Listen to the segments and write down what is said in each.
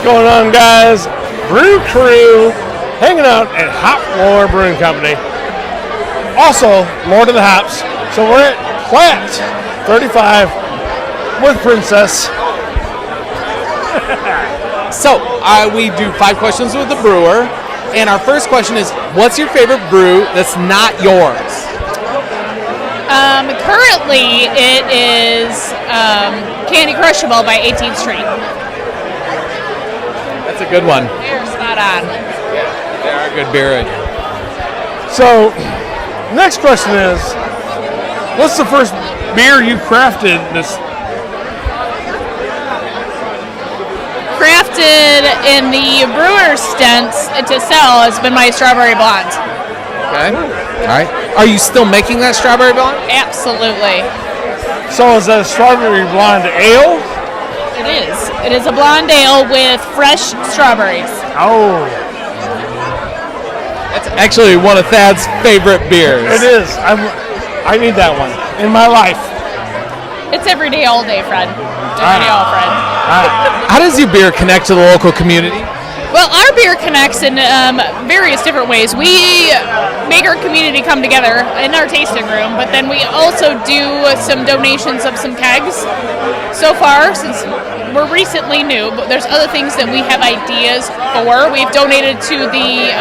going on, guys? Brew Crew hanging out at Hop Brewing Company. Also, Lord of the Hops. So we're at Plat35 with Princess. So we do 5 questions with the brewer, and our first question is, what's your favorite brew that's not yours? Currently, it is Candy Crushable by 18th Street. That's a good one. They're spot on. They are a good beer. So, next question is, what's the first beer you crafted this? Crafted in the brewer's stents to sell has been my Strawberry Blonde. Okay. All right. Are you still making that Strawberry Blonde? Absolutely. So is that a Strawberry Blonde ale? It is. It is a blonde ale with fresh strawberries. Oh. That's actually one of Thad's favorite beers. It is. I need that one in my life. It's every day, all day, Fred. Every day, all Fred. How does your beer connect to the local community? Well, our beer connects in various different ways. We make our community come together in our tasting room, but then we also do some donations of some kegs. So far, since we're recently new, but there's other things that we have ideas for. We've donated to the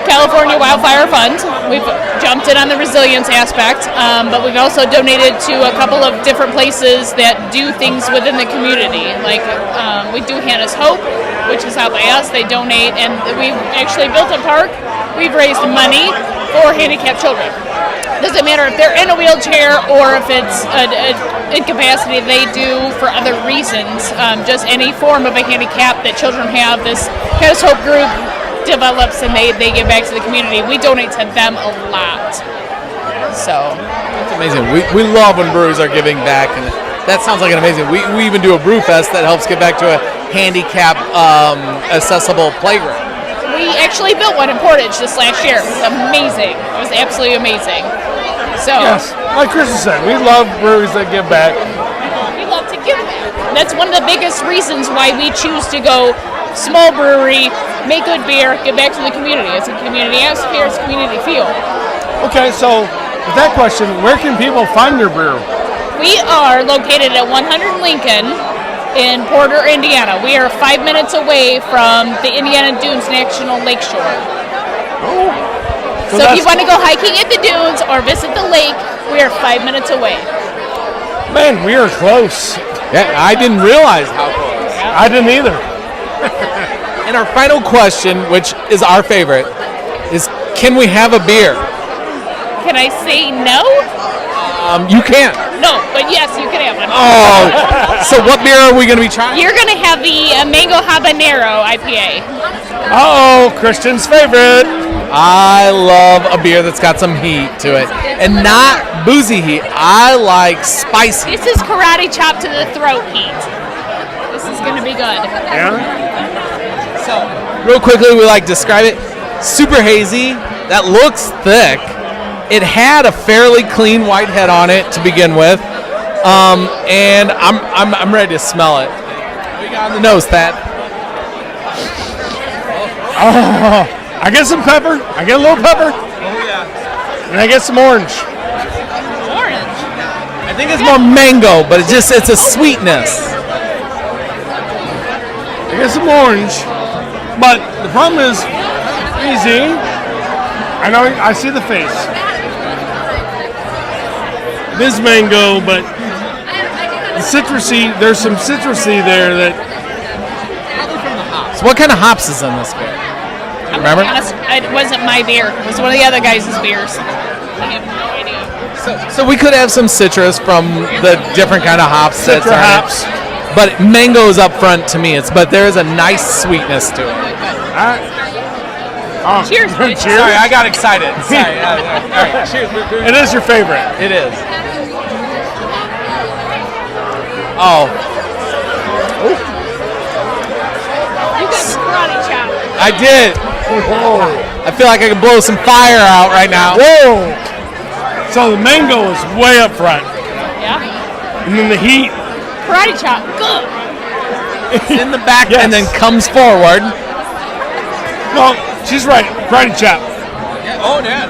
California Wildfire Fund. We've jumped in on the resilience aspect, but we've also donated to a couple of different places that do things within the community. Like we do Hannah's Hope, which is out by us. They donate, and we've actually built a park. We've raised money for handicapped children. Doesn't matter if they're in a wheelchair or if it's an incapacity they do for other reasons. Just any form of a handicap that children have, this Hannah's Hope group develops and they give back to the community. We donate to them a lot. So that's amazing. We love when brewers are giving back, and that sounds like an amazing. We even do a brew fest that helps give back to a handicap accessible playground. We actually built one in Portage this last year. It was amazing. It was absolutely amazing. So yes, like Kristen said, we love breweries that give back. We love to give back. That's one of the biggest reasons why we choose to go small brewery, make good beer, give back to the community. It's a community atmosphere, it's a community feel. Okay, so with that question, where can people find your brew? We are located at 100 Lincoln in Porter, Indiana. We are 5 minutes away from the Indiana Dunes National Lakeshore. Oh. So if you want to go hiking at the dunes or visit the lake, we are 5 minutes away. Man, we are close. Yeah, I didn't realize how close. I didn't either. And our final question, which is our favorite, is can we have a beer? Can I say no? You can't. No, but yes, you can have one. Oh, so what beer are we going to be trying? You're going to have the Mango Habanero IPA. Uh-oh, Christian's favorite. I love a beer that's got some heat to it. And not boozy heat. I like spicy. This is karate chop to the throat heat. This is going to be good. Yeah? So, real quickly, we like to describe it. Super hazy. That looks thick. It had a fairly clean white head on it to begin with. And I'm ready to smell it. What you got on the nose, Thad? Oh, I get some pepper. I get a little pepper. Oh, yeah. And I get some orange. Orange. I think it's more mango, but it's a sweetness. I get some orange. But the problem is, easy. I know, I see the face. It is mango, but the citrusy, there's some citrusy there that... So what kind of hops is in this beer? Remember? Honest, it wasn't my beer. It was one of the other guys' beers. I have no idea. So we could have some citrus from the different kind of hops. Citra hops. But mango is up front to me. But there is a nice sweetness to it. Cheers, bitch. Cheers. Sorry, I got excited. Sorry. All right, cheers. It is your favorite. It is. Oh. You got the karate chop. I did. Whoa. I feel like I can blow some fire out right now. Whoa. So the mango is way up front. Yeah. And then the heat. Karate chop. Good. in the back Yes. and then comes forward. No, she's right. Karate chop. Oh, yeah,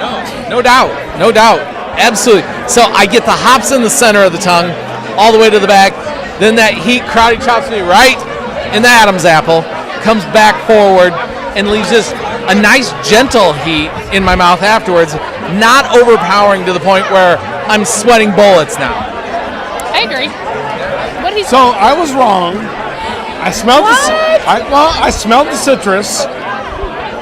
no doubt, no doubt, absolutely. So I get the hops in the center of the tongue, all the way to the back. Then that heat karate chops me right in the Adam's apple, comes back forward, and leaves just a nice gentle heat in my mouth afterwards, not overpowering to the point where I'm sweating bullets now. I agree. What he's So I was wrong. I smelled I smelled the citrus,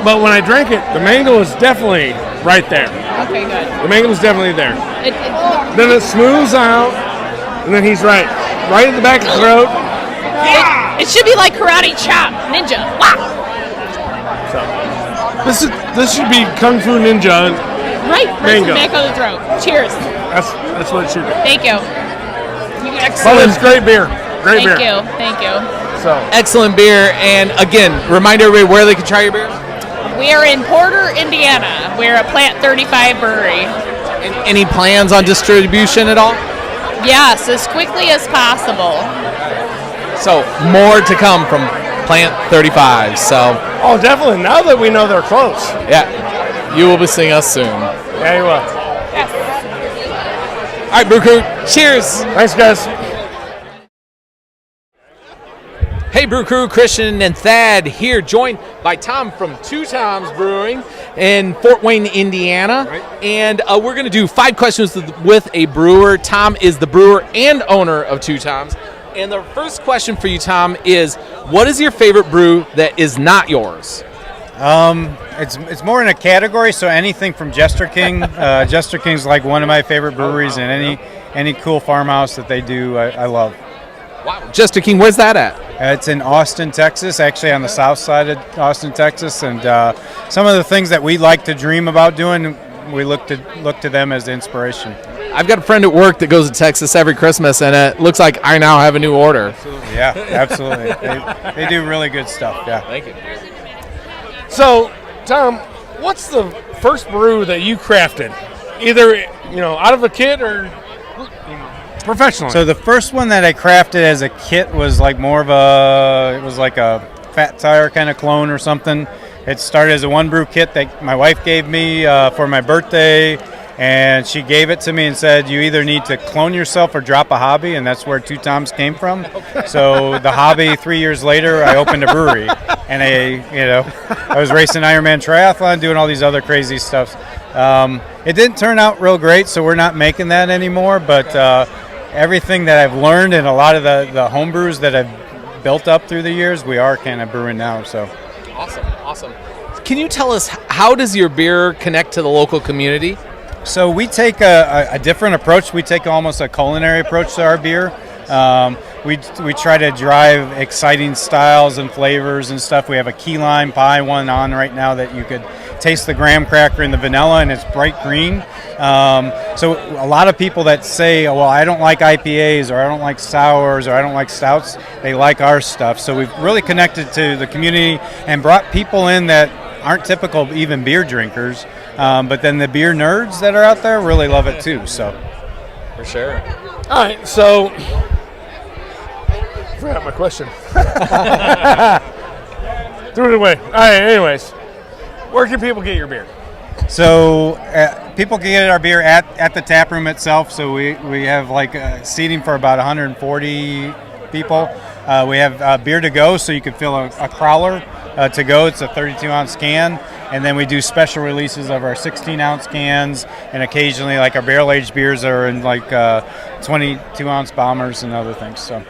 but when I drank it, the mango was definitely right there. okay, good. The mango was definitely there. It, Then it smooths out, and then he's right in the back of the throat. it should be like karate chop, ninja. Wow. So this should be Kung Fu Ninja. Right in Mango. the back of the throat. Cheers. That's what it should be. Thank you. But it's great beer. Great Thank beer. you. Thank you. So Excellent beer, and again, remind everybody where they can try your beer. We are in Porter, Indiana. We're a Plat35 Brewery. Any plans on distribution at all? Yes, as quickly as possible. So more to come from Plant 35. So oh, definitely. Now that we know they're close. yeah, you will be seeing us soon. Yeah, you will. All right, Brew Crew, cheers. Thanks, guys. Hey, Brew Crew, Christian and Thad here, joined by Tom from Two Toms Brewing in Fort Wayne, Indiana. Right. And we're going to do 5 questions with a brewer. Tom is the brewer and owner of Two Toms. And the first question for you, Tom, is what is your favorite brew that is not yours? It's more in a category, so anything from Jester King. Jester King's like one of my favorite breweries, and any cool farmhouse that they do, I love. Wow, Jester King, where's that at? It's in Austin, Texas, actually on the south side of Austin, Texas, and some of the things that we like to dream about doing, we look to them as the inspiration. I've got a friend at work that goes to Texas every Christmas, and it looks like I now have a new order. Yeah, absolutely. They do really good stuff. Yeah. Thank you. So, Tom, what's the first brew that you crafted? Either, out of a kit or professionally? So the first one that I crafted as a kit was like it was like a Fat Tire kind of clone or something. It started as a one brew kit that my wife gave me for my birthday, and she gave it to me and said, you either need to clone yourself or drop a hobby, and that's where Two Toms came from. So the hobby, 3 years later, I opened a brewery, and I was racing Ironman triathlon, doing all these other crazy stuff. It didn't turn out real great, so we're not making that anymore, but everything that I've learned and a lot of the home brews that I've built up through the years, we are kind of brewing now. So Awesome. Can you tell us, how does your beer connect to the local community? So we take a different approach. We take almost a culinary approach to our beer. We try to drive exciting styles and flavors and stuff. We have a key lime pie one on right now that you could taste the graham cracker and the vanilla, and it's bright green. So a lot of people that say, well, I don't like IPAs, or I don't like sours, or I don't like stouts, they like our stuff. So we've really connected to the community and brought people in that aren't typical even beer drinkers. But then the beer nerds that are out there really love it too. So, For sure. All right, so I forgot my question. Threw it away. All right, anyways, where can people get your beer? So people can get our beer at the tap room itself. So we have like seating for about 140 people. We have beer to go, so you can fill a crowler to go. It's a 32-ounce can. And then we do special releases of our 16-ounce cans, and occasionally like our barrel-aged beers are in like 22-ounce bombers and other things. So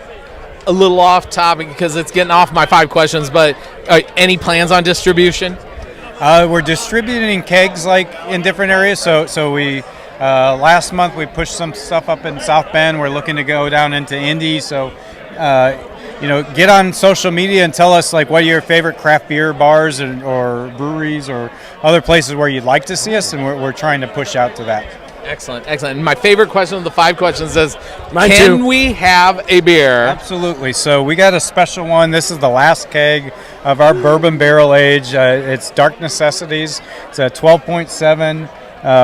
A little off topic because it's getting off my 5 questions, but any plans on distribution? we're distributing kegs like in different areas. So we last month we pushed some stuff up in South Bend. We're looking to go down into Indy. So get on social media and tell us like what are your favorite craft beer bars or breweries or other places where you'd like to see us, and we're trying to push out to that. Excellent. And my favorite question of the 5 questions is, Mine can too. we have a beer? Absolutely. So we got a special one. This is the last keg of our bourbon barrel age. It's Dark Necessities. It's a 12.7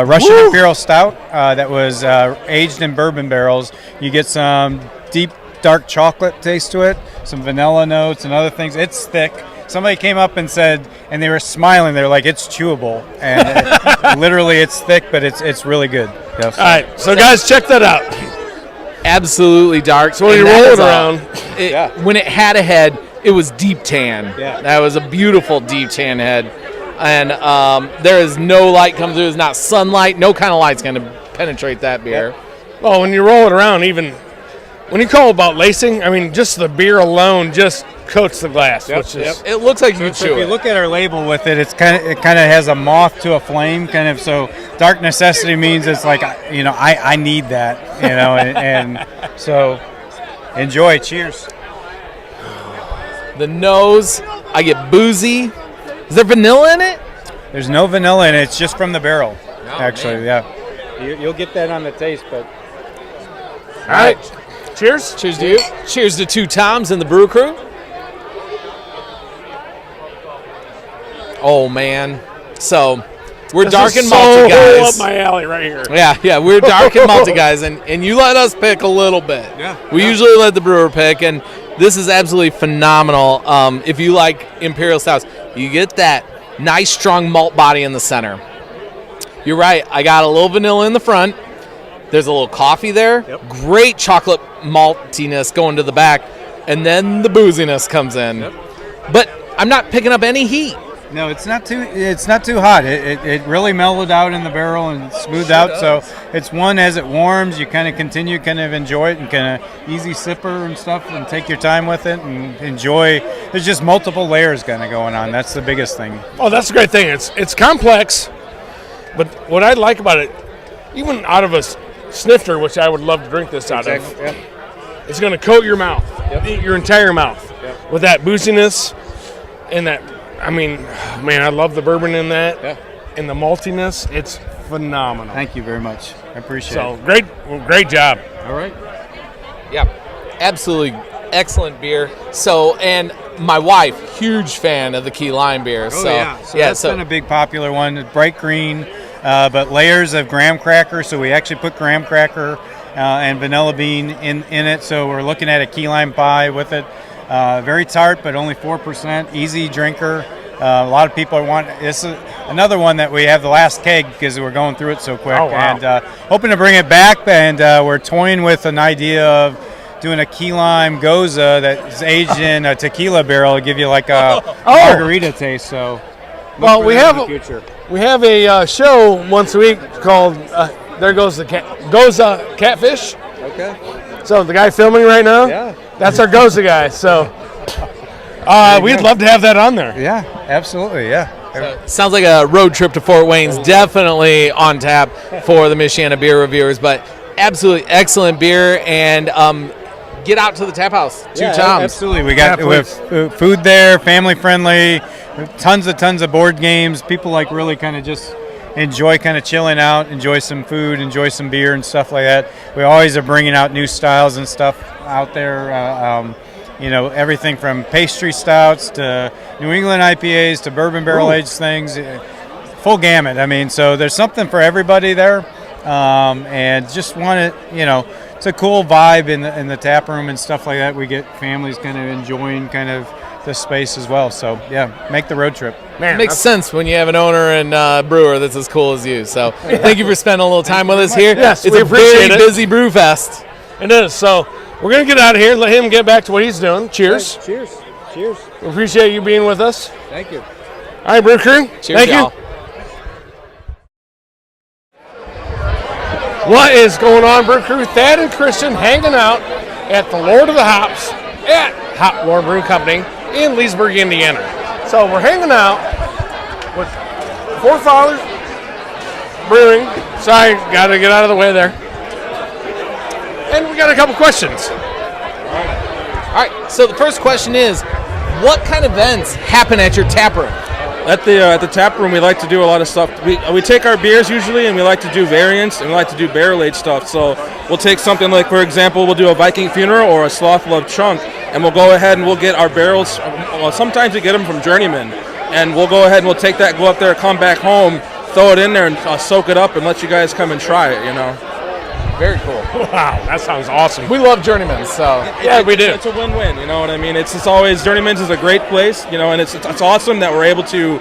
Russian Imperial Stout that was aged in bourbon barrels. You get some deep dark chocolate taste to it, some vanilla notes and other things. It's thick. Somebody came up and said, and they were smiling. They're like, "It's chewable," and literally, it's thick, but it's really good. Yeah, so. All right, so guys, check that out. Absolutely dark. So when you roll it around, when it had a head, it was deep tan. Yeah. That was a beautiful deep tan head, and there is no light coming through. There's not sunlight. No kind of light's going to penetrate that beer. Yep. well, when you roll it around, even when you call about lacing, I mean, just the beer alone just coats the glass, which is It looks like you So chew if you it. look at our label with it, it kind of has a moth to a flame, kind of. So dark necessity means it's like, I need that, and so enjoy. Cheers. The nose, I get boozy. Is there vanilla in it? There's no vanilla in it. It's just from the barrel, actually. man. Yeah, you'll get that on the taste, but all right. Cheers. Cheers to you. Cheers to two Toms and the brew crew. Oh, man. So, we're This dark is and malty so guys. up my alley right here. Yeah, we're dark and malty guys, and you let us pick a little bit. We usually let the brewer pick, and this is absolutely phenomenal. If you like imperial stouts, you get that nice, strong malt body in the center. You're right. I got a little vanilla in the front. There's a little coffee there. Yep. Great chocolate maltiness going to the back, and then the booziness comes in. Yep. But I'm not picking up any heat. no, it's not too hot. It really mellowed out in the barrel and smoothed out. So it's one, as it warms, you kind of continue, kind of enjoy it, and kind of easy sipper and stuff, and take your time with it and enjoy. There's just multiple layers kind of going on. That's the biggest thing. Oh, that's a great thing. It's complex, but what I like about it, even out of a snifter, which I would love to drink this out of, Yep. it's going to coat your mouth, your entire mouth, with that booziness and that. I mean, man, I love the bourbon in that, and the maltiness. It's phenomenal. Thank you very much. I appreciate So it. great job. All right. Yeah, absolutely excellent beer. So, and my wife, huge fan of the key lime beer. So that's been a big popular one. Bright green, but layers of graham cracker. So we actually put graham cracker and vanilla bean in it. So we're looking at a key lime pie with it. Very tart, but only 4%. Easy drinker. A lot of people want. This is another one that we have the last keg because we're going through it so quick. Oh, wow. And hoping to bring it back. And we're toying with an idea of doing a key lime goza that's aged in a tequila barrel to give you like a margarita taste. So, Well, look for we that have in the future. We have a show once a week called "There Goes the Catfish." Okay. So the guy filming right now, Yeah. that's our Goza guy. So we'd love to have that on there. Yeah, absolutely. Yeah. Sounds like a road trip to Fort Wayne's definitely on tap for the Michiana beer reviewers, but absolutely excellent beer, and get out to the tap house. Two Toms. Absolutely. We got food there, family friendly, tons of board games. People like really kind of just enjoy kind of chilling out, enjoy some food, enjoy some beer and stuff like that. We always are bringing out new styles and stuff out there. Everything from pastry stouts to New England IPAs to bourbon barrel aged things, full gamut. I mean, so there's something for everybody there, and just want it. It's a cool vibe in the tap room and stuff like that. We get families kind of enjoying kind of this space as well. So yeah, make the road trip. Man, It makes sense when you have an owner and brewer that's as cool as you. So thank you for spending a little time with us here. Yes, it's we a appreciate very it. busy brew fest. It is. So we're gonna get out of here. Let him get back to what he's doing. Cheers. Cheers. Cheers. We appreciate you being with us. Thank you. All right, Brew Crew. Cheers, Thank y'all. you. What is going on, Brew Crew? Thad and Christian hanging out at the Lord of the Hops at Hop Lord Brew Company in Leesburg, Indiana. So we're hanging out with Forefathers Brewing. Sorry, got to get out of the way there. And we got a couple questions. All right, so the first question is, what kind of events happen at your tap room? At the tap room, we like to do a lot of stuff. We take our beers usually, and we like to do variants, and we like to do barrel-aged stuff. So we'll take something like, for example, we'll do a Viking Funeral or a Sloth Love Chunk, and we'll go ahead and we'll get our barrels. Well, sometimes we get them from Journeyman, and we'll go ahead and we'll take that, go up there, come back home, throw it in there, and soak it up, and let you guys come and try it. Very cool. Wow, that sounds awesome. We love Journeyman's, so Yeah, we do. It's a win-win, you know what I mean? It's always, Journeyman's is a great place, you know, and it's awesome that we're able to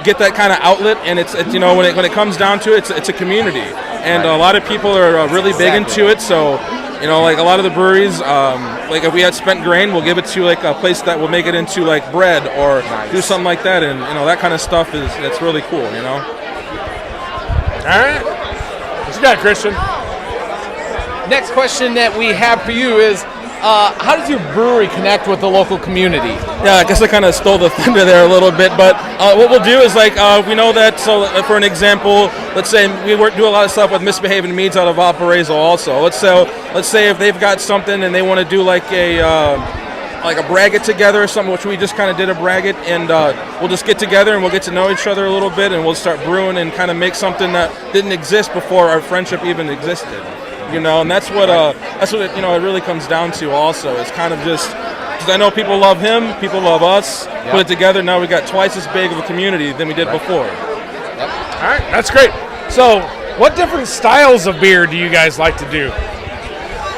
get that kind of outlet, and it's you know, when it comes down to it, it's a community, and a lot of people are really big into it, so, you know, like a lot of the breweries, like if we had spent grain, we'll give it to like a place that will make it into like bread or do something like that, and you know, that kind of stuff it's really cool, you know? All right. What you got, Christian? next question that we have for you is, how does your brewery connect with the local community? Yeah, I guess I kind of stole the thunder there a little bit, but what we'll do is, like, we know that, so for an example, let's say we do a lot of stuff with Misbehaving Meads out of Valparaiso also. Let's say if they've got something and they want to do like a braggot together or something, which we just kind of did a braggot, and we'll just get together and we'll get to know each other a little bit, and we'll start brewing and kind of make something that didn't exist before our friendship even existed. You know, and that's what it, you know, it really comes down to. Also, it's kind of just because I know people love him, people love us. Yep. Put it together, now we got twice as big of a community than we did before. Yep. All right, that's great. So, what different styles of beer do you guys like to do?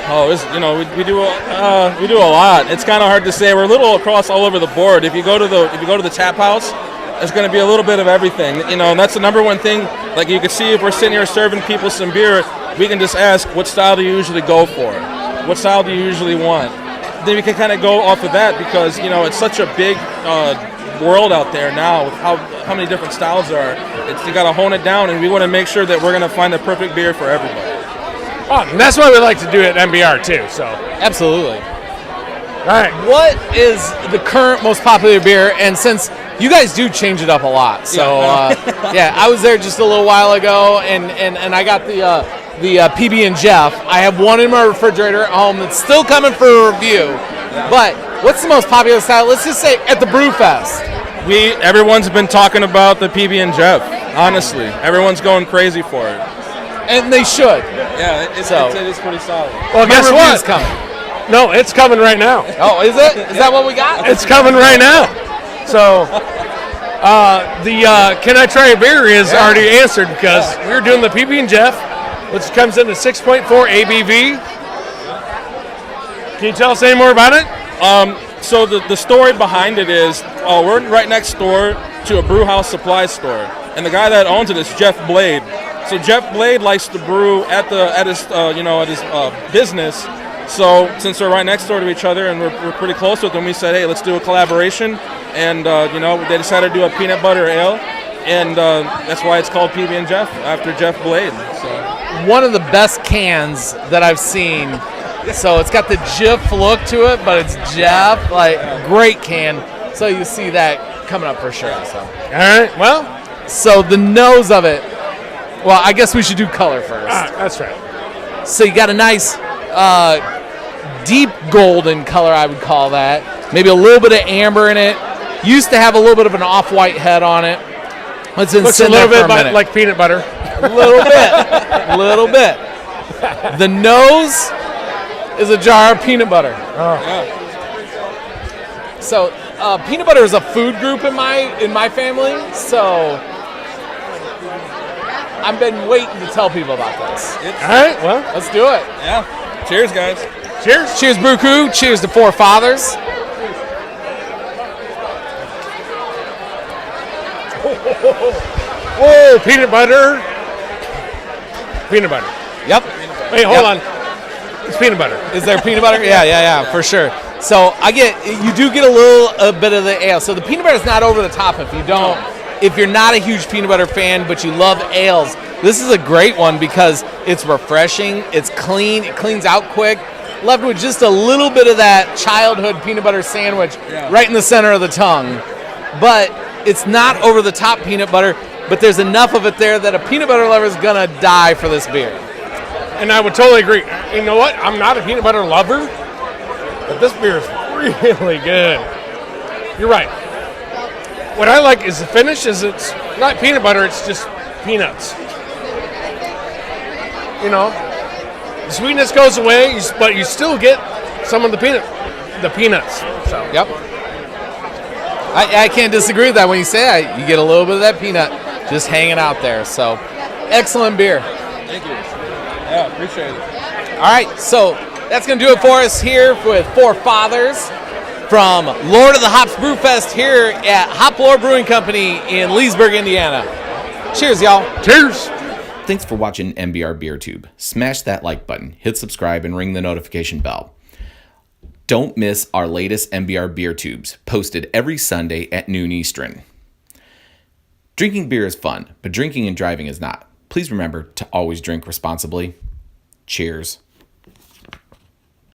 Oh, you know, we do a lot. It's kind of hard to say. We're a little across all over the board. If you go to the tap house, there's going to be a little bit of everything. You know, and that's the number one thing. Like you can see, if we're sitting here serving people some beer, we can just ask, what style do you usually go for? What style do you usually want? Then we can kind of go off of that, because, you know, it's such a big world out there now with how many different styles there are. You got to hone it down, and we want to make sure that we're going to find the perfect beer for everybody. Oh, and that's what we like to do at mBR too. So absolutely. All right. What is the current most popular beer? And since you guys do change it up a lot, so yeah, I was there just a little while ago, and I got the PB and Jeff. I have one in my refrigerator at home that's still coming for a review. But what's the most popular style? Let's just say at the Brew Fest. Everyone's been talking about the PB and Jeff. Honestly, everyone's going crazy for it. And they should. Yeah, it is pretty solid. Well, guess what? It's coming. No, it's coming right now. Oh, is it? Is that what we got? It's coming right now. So, the Can I Try a Beer is already answered, because we're doing the PB and Jeff, which comes in at 6.4 ABV. Can you tell us any more about it? So the story behind it is, we're right next door to a brew house supply store, and the guy that owns it is Jeff Blade. So Jeff Blade likes to brew at his business. So since we're right next door to each other and we're pretty close with them, we said, hey, let's do a collaboration. And they decided to do a peanut butter ale, and that's why it's called PB and Jeff, after Jeff Blade. So one of the best cans that I've seen. So it's got the Jeff look to it, but it's Jeff, great can. So you see that coming up for sure. So all right, well, so the nose of it. Well, I guess we should do color first. That's right. So you got a nice deep golden color, I would call that. Maybe a little bit of amber in it. Used to have a little bit of an off-white head on it. Looks a little bit like peanut butter. A little bit. The nose is a jar of peanut butter. Oh. Yeah. So peanut butter is a food group in my family. So I've been waiting to tell people about this. All right, well, let's do it. Yeah. Cheers, guys. Cheers. Cheers, Brew Crew. Cheers to Four Fathers. Whoa, peanut butter. Peanut butter. Yep. Wait, hold on. It's peanut butter. Is there peanut butter? Yeah, for sure. So you do get a little bit of the ale. So the peanut butter is not over the top if you're not a huge peanut butter fan, but you love ales. This is a great one because it's refreshing, it's clean, it cleans out quick, left with just a little bit of that childhood peanut butter sandwich right in the center of the tongue. But it's not over the top peanut butter, but there's enough of it there that a peanut butter lover is gonna die for this beer. And I would totally agree. You know what? I'm not a peanut butter lover, but this beer is really good. You're right. What I like is the finish is it's not peanut butter, it's just peanuts. You know, the sweetness goes away, but you still get some of the peanuts. So. Yep. I can't disagree with that. When you say that, you get a little bit of that peanut just hanging out there. So, excellent beer. Thank you. Yeah, appreciate it. All right, so that's going to do it for us here with Four Fathers from Lord of the Hops Brew Fest here at Hop Lore Brewing Company in Leesburg, Indiana. Cheers, y'all. Cheers. Thanks for watching mBR BeerTube. Smash that like button, hit subscribe, and ring the notification bell. Don't miss our latest mBR BeerTubes, posted every Sunday at noon Eastern. Drinking beer is fun, but drinking and driving is not. Please remember to always drink responsibly. Cheers.